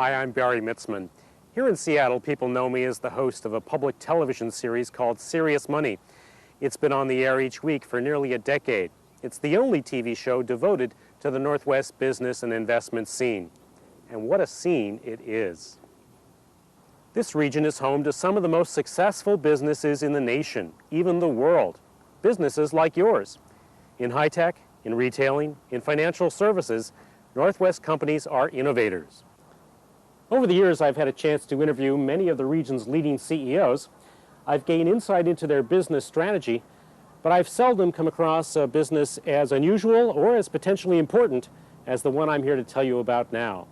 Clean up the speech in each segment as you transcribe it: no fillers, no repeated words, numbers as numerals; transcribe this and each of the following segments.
Hi, I'm Barry Mitzman. Here in Seattle, people know me as the host of a public television series called Serious Money. It's been on the air each week for nearly a decade. It's the only TV show devoted to the Northwest business and investment scene. And what a scene it is. This region is home to some of the most successful businesses in the nation, even the world. Businesses like yours. In high-tech, in retailing, in financial services, Northwest companies are innovators. Over the years, I've had a chance to interview many of the region's leading CEOs. I've gained insight into their business strategy, but I've seldom come across a business as unusual or as potentially important as the one I'm here to tell you about now.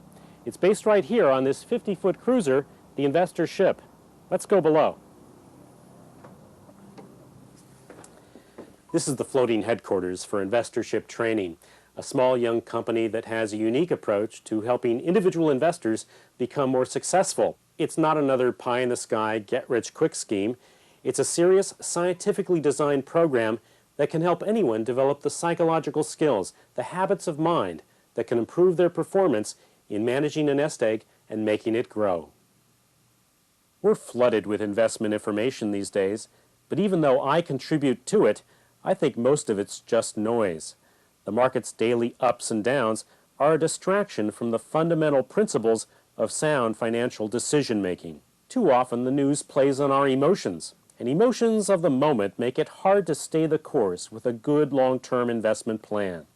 It's based right here on this 50-foot cruiser, the Investorship. Let's go below. This is the floating headquarters for Investorship Training, a small young company that has a unique approach to helping individual investors become more successful. It's not another pie-in-the-sky, get-rich-quick scheme. It's a serious, scientifically designed program that can help anyone develop the psychological skills, the habits of mind that can improve their performance in managing a nest egg and making it grow. We're flooded with investment information these days, but even though I contribute to it, I think most of it's just noise. The market's daily ups and downs are a distraction from the fundamental principles of sound financial decision-making. Too often the news plays on our emotions, and emotions of the moment make it hard to stay the course with a good long-term investment plan.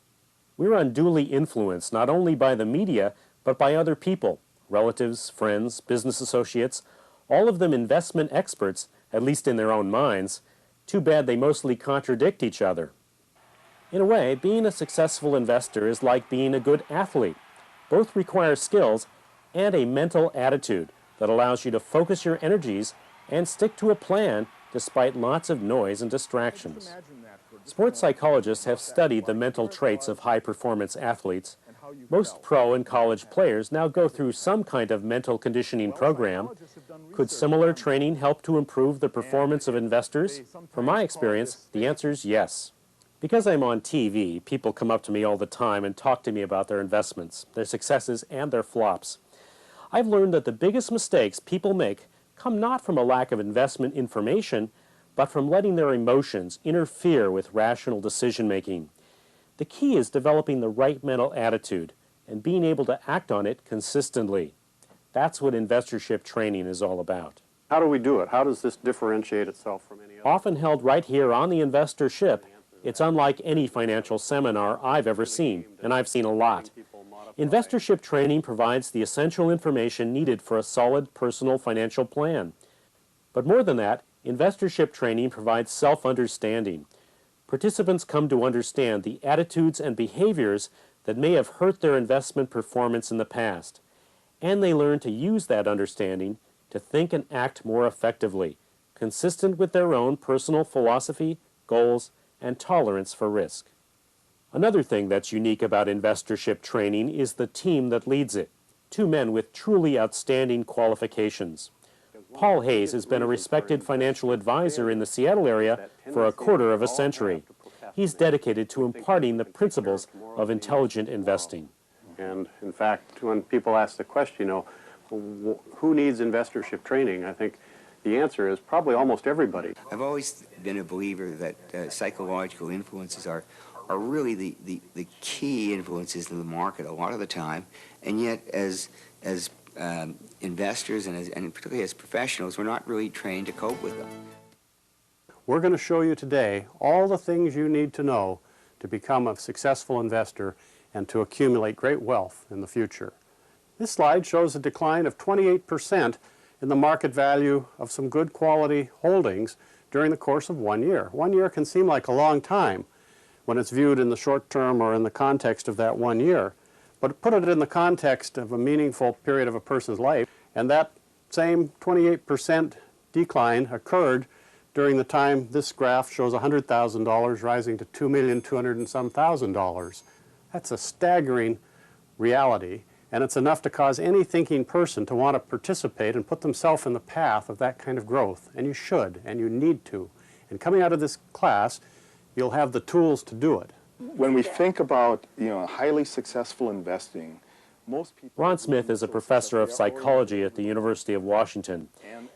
We're unduly influenced not only by the media, but by other people, relatives, friends, business associates, all of them investment experts, at least in their own minds. Too bad they mostly contradict each other. In a way, being a successful investor is like being a good athlete. Both require skills and a mental attitude that allows you to focus your energies and stick to a plan despite lots of noise and distractions. Sports psychologists have studied the mental traits of high-performance athletes. Most pro and college players now go through some kind of mental conditioning program. Could similar training help to improve the performance of investors? From my experience, the answer is yes. Because I'm on TV, people come up to me all the time and talk to me about their investments, their successes, and their flops. I've learned that the biggest mistakes people make come not from a lack of investment information, but from letting their emotions interfere with rational decision-making. The key is developing the right mental attitude and being able to act on it consistently. That's what investorship training is all about. How do we do it? How does this differentiate itself from any other? Often held right here on the Investorship, it's unlike any financial seminar I've ever seen, and I've seen a lot. Investorship training provides the essential information needed for a solid personal financial plan. But more than that, investorship training provides self-understanding. Participants come to understand the attitudes and behaviors that may have hurt their investment performance in the past, and they learn to use that understanding to think and act more effectively, consistent with their own personal philosophy, goals, and tolerance for risk. Another thing that's unique about investorship training is the team that leads it, two men with truly outstanding qualifications. Paul Hayes has been a respected financial advisor in the Seattle area for a quarter of a century. He's dedicated to imparting the principles of intelligent investing. And in fact, when people ask the question, who needs investorship training, I think the answer is probably almost everybody. I've always been a believer that psychological influences are really the key influences in the market a lot of the time, and yet as investors and particularly as professionals, we're not really trained to cope with them. We're going to show you today all the things you need to know to become a successful investor and to accumulate great wealth in the future. This slide shows a decline of 28% in the market value of some good quality holdings during the course of 1 year. 1 year can seem like a long time when it's viewed in the short term or in the context of that 1 year. But put it in the context of a meaningful period of a person's life, and that same 28% decline occurred during the time this graph shows $100,000 rising to $2,200,000 and some thousand dollars. That's a staggering reality, and it's enough to cause any thinking person to want to participate and put themselves in the path of that kind of growth. And you should, and you need to. And coming out of this class, you'll have the tools to do it. When we think about highly successful investing, Ron Smith is a professor of psychology at the University of Washington.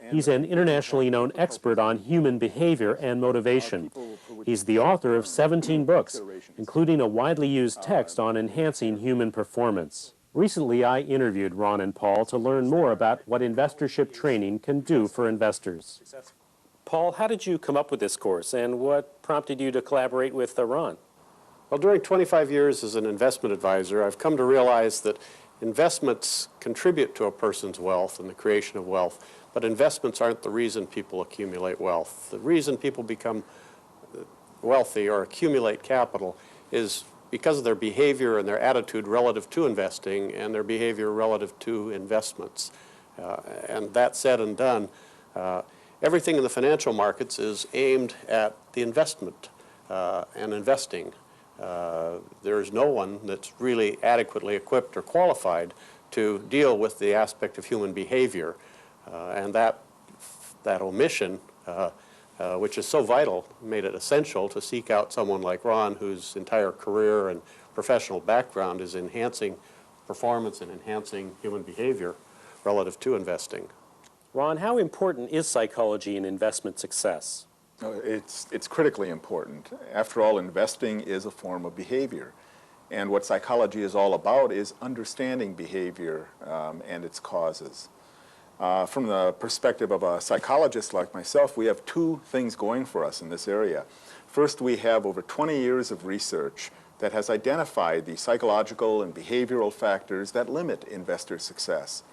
He's an internationally known expert on human behavior and motivation. He's the author of 17 books, including a widely used text on enhancing human performance. Recently, I interviewed Ron and Paul to learn more about what investorship training can do for investors. Paul, how did you come up with this course, and what prompted you to collaborate with Ron? Well, during 25 years as an investment advisor, I've come to realize that investments contribute to a person's wealth and the creation of wealth, but investments aren't the reason people accumulate wealth. The reason people become wealthy or accumulate capital is because of their behavior and their attitude relative to investing and their behavior relative to investments. And that said and done, everything in the financial markets is aimed at the investment and investing. There is no one that's really adequately equipped or qualified to deal with the aspect of human behavior. And that omission, which is so vital, made it essential to seek out someone like Ron, whose entire career and professional background is enhancing performance and enhancing human behavior relative to investing. Ron, how important is psychology in investment success? It's critically important. After all, investing is a form of behavior. And what psychology is all about is understanding behavior and its causes. From the perspective of a psychologist like myself, we have two things going for us in this area. First, we have over 20 years of research that has identified the psychological and behavioral factors that limit investor success.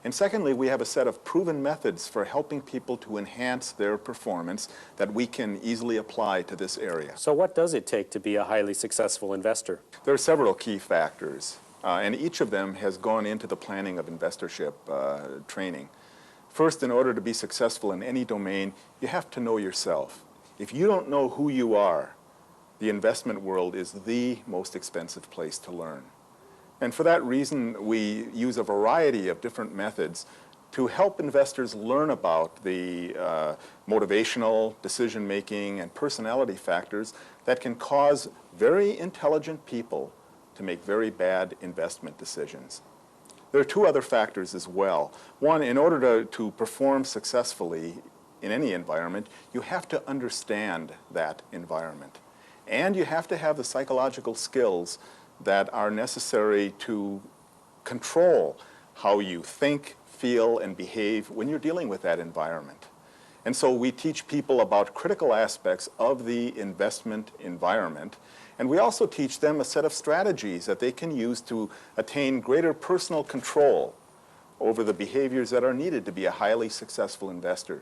And secondly, we have a set of proven methods for helping people to enhance their performance that we can easily apply to this area. So what does it take to be a highly successful investor? There are several key factors, and each of them has gone into the planning of investorship training. First, in order to be successful in any domain, you have to know yourself. If you don't know who you are, the investment world is the most expensive place to learn. And for that reason, we use a variety of different methods to help investors learn about the motivational, decision-making, and personality factors that can cause very intelligent people to make very bad investment decisions. There are two other factors as well. One, in order to perform successfully in any environment, you have to understand that environment. And you have to have the psychological skills that are necessary to control how you think, feel, and behave when you're dealing with that environment. And so we teach people about critical aspects of the investment environment, and we also teach them a set of strategies that they can use to attain greater personal control over the behaviors that are needed to be a highly successful investor.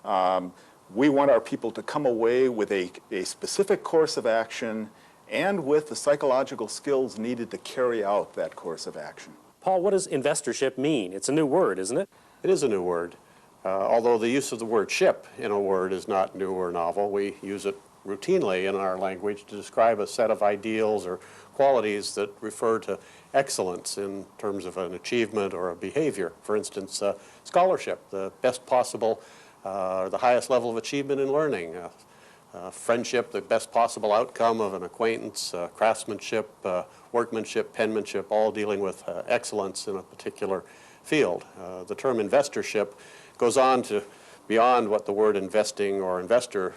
We want our people to come away with a specific course of action and with the psychological skills needed to carry out that course of action. Paul, what does investorship mean? It's a new word, isn't it? It is a new word. Although the use of the word ship in a word is not new or novel, we use it routinely in our language to describe a set of ideals or qualities that refer to excellence in terms of an achievement or a behavior. For instance, scholarship, the best possible, the highest level of achievement in learning. Friendship, the best possible outcome of an acquaintance, craftsmanship, workmanship, penmanship, all dealing with excellence in a particular field. The term investorship goes on to beyond what the word investing or investor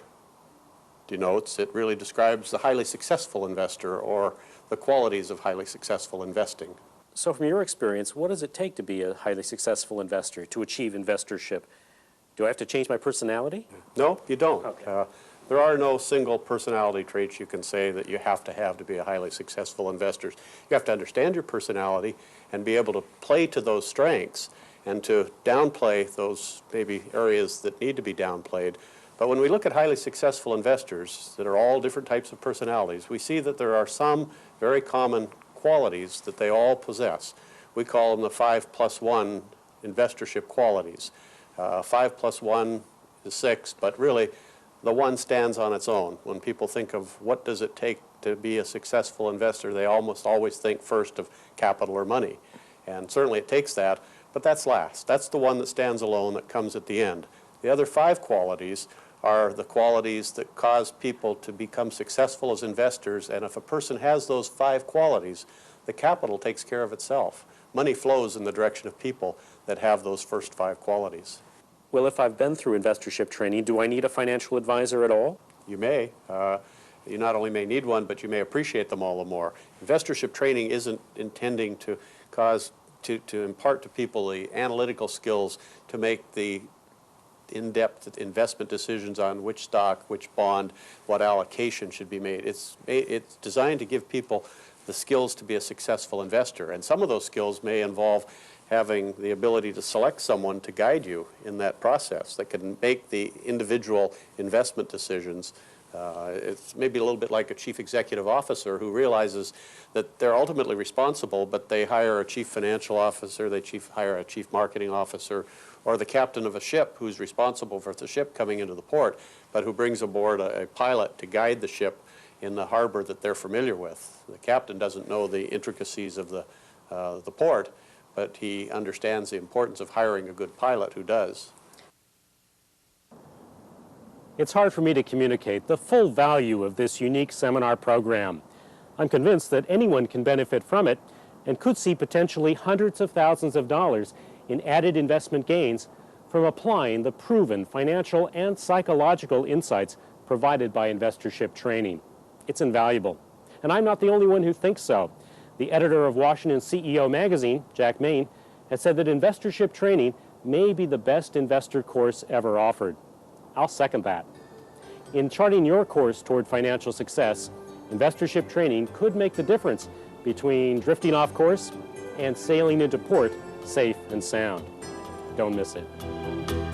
denotes. It really describes the highly successful investor or the qualities of highly successful investing. So from your experience, what does it take to be a highly successful investor, to achieve investorship? Do I have to change my personality? No, you don't. Okay. There are no single personality traits you can say that you have to be a highly successful investor. You have to understand your personality and be able to play to those strengths and to downplay those maybe areas that need to be downplayed. But when we look at highly successful investors that are all different types of personalities, we see that there are some very common qualities that they all possess. We call them the 5+1 investorship qualities. 5+1 is 6, but really the one stands on its own. When people think of what does it take to be a successful investor, they almost always think first of capital or money. And certainly it takes that, but that's last. That's the one that stands alone, that comes at the end. The other 5 qualities are the qualities that cause people to become successful as investors, and if a person has those 5 qualities, the capital takes care of itself. money flows in the direction of people that have those first 5 qualities. Well, if I've been through investorship training, do I need a financial advisor at all? You may. You not only may need one, but you may appreciate them all the more. Investorship training isn't intending to impart to people the analytical skills to make the in-depth investment decisions on which stock, which bond, what allocation should be made. It's designed to give people the skills to be a successful investor. And some of those skills may involve having the ability to select someone to guide you in that process that can make the individual investment decisions. It's maybe a little bit like a chief executive officer who realizes that they're ultimately responsible, but they hire a chief financial officer, they hire a chief marketing officer, or the captain of a ship who's responsible for the ship coming into the port, but who brings aboard a pilot to guide the ship in the harbor that they're familiar with. The captain doesn't know the intricacies of the port, but he understands the importance of hiring a good pilot who does. It's hard for me to communicate the full value of this unique seminar program. I'm convinced that anyone can benefit from it and could see potentially hundreds of thousands of dollars in added investment gains from applying the proven financial and psychological insights provided by investorship training. It's invaluable. And I'm not the only one who thinks so. The editor of Washington CEO magazine, Jack Main, has said that investorship training may be the best investor course ever offered. I'll second that. In charting your course toward financial success, investorship training could make the difference between drifting off course and sailing into port safe and sound. Don't miss it.